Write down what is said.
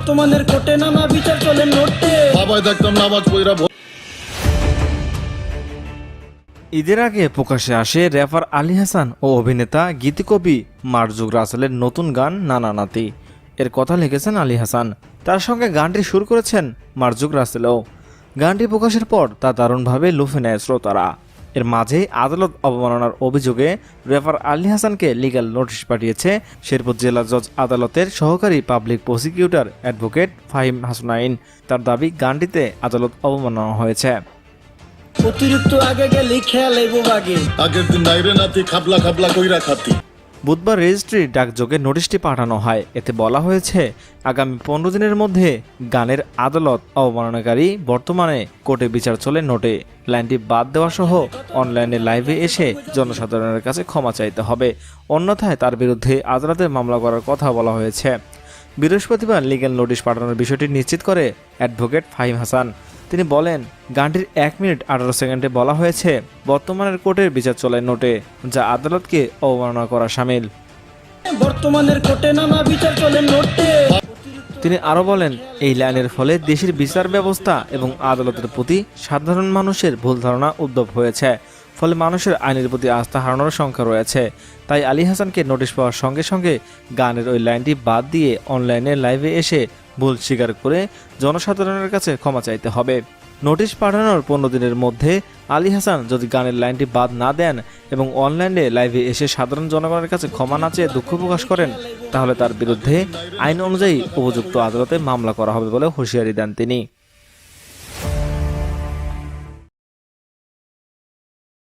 বর্তমানের কোর্টে নানা বিচার চলে নোটে বাবাই দেখতাম নামাজ পড়া। ঈদের আগে প্রকাশ্যে আসে র্যাপার আলী হাসান ও অভিনেতা গীতিকবি মারজুক রাসেলের নতুন গান নানা নাতি। এর কথা লিখেছেন আলী হাসান, তার সঙ্গে গানটি সুর করেছেন মারজুক রাসেলও। গানটি প্রকাশের পর তা দারুণভাবে লুফে নেয় শ্রোতারা। এর মাঝেই আদালত অবমাননার অভিযোগে র্যাপার আলী হাসানকে লিগ্যাল নোটিশ পাঠিয়েছে শেরপুর জেলা জজ আদালতের সহকারী public prosecutor advocate Fahim Hasnain. তার দাবি, গানটিতে আদালত অবমাননা হয়েছে। অতিরিক্ত আগে গেলে খেয়াল আইব বাগে, আগের দিন নাইরে নাতি খাবলা খাবলা কইরা খাতি। বুধবার রেজিস্ট্রি ডাকযোগে নোটিশটি পাঠানো হয়। এতে বলা হয়েছে, আগামী 15 দিনের মধ্যে গানের আদালত অবমাননাকারী বর্তমানে কোর্টে বিচার চলে নোটে লাইনটি বাদ দেওয়া সহ অনলাইনে লাইভে এসে জনসাধারণের কাছে ক্ষমা চাইতে হবে, অন্যথায় তার বিরুদ্ধে আদালতে মামলা করার কথা বলা হয়েছে। বৃহস্পতিবার লিগ্যাল নোটিশ পাঠানোর বিষয়টি নিশ্চিত করে অ্যাডভোকেট ফাহিম হাসান। তিনি বলেন, গানটির 1 মিনিট 18 সেকেন্ডে বলা হয়েছে বর্তমানের কোর্টের বিচার চলে নোটে, যা আদালতকে অবমাননা করা শামিল। বর্তমানের কোর্টে নানা বিচার চলে নোটে। তিনি আরও বলেন, এই লাইনের ফলে দেশের বিচার ব্যবস্থা এবং আদালতের প্রতি সাধারণ মানুষের ভুল ধারণা উদ্ভব হয়েছে, ফলে মানুষের আইনের প্রতি আস্থা হারানোর সংখ্যা রয়েছে। তাই আলী হাসানকে নোটিশ পাওয়ার সঙ্গে সঙ্গে গানের ওই লাইনটি বাদ দিয়ে অনলাইনে লাইভে এসে ভুল স্বীকার করে জনসাধারণের কাছে ক্ষমা চাইতে হবে। নোটিশ পাঠানোর 15 দিনের মধ্যে আলী হাসান যদি গানের লাইনটি বাদ না দেন এবং অনলাইনে লাইভে এসে সাধারণ জনগণের কাছে ক্ষমা না চেয়ে দুঃখ প্রকাশ করেন, তাহলে তার বিরুদ্ধে আইন অনুযায়ী উপযুক্ত আদালতে মামলা করা হবে বলে হুঁশিয়ারি দেন তিনি।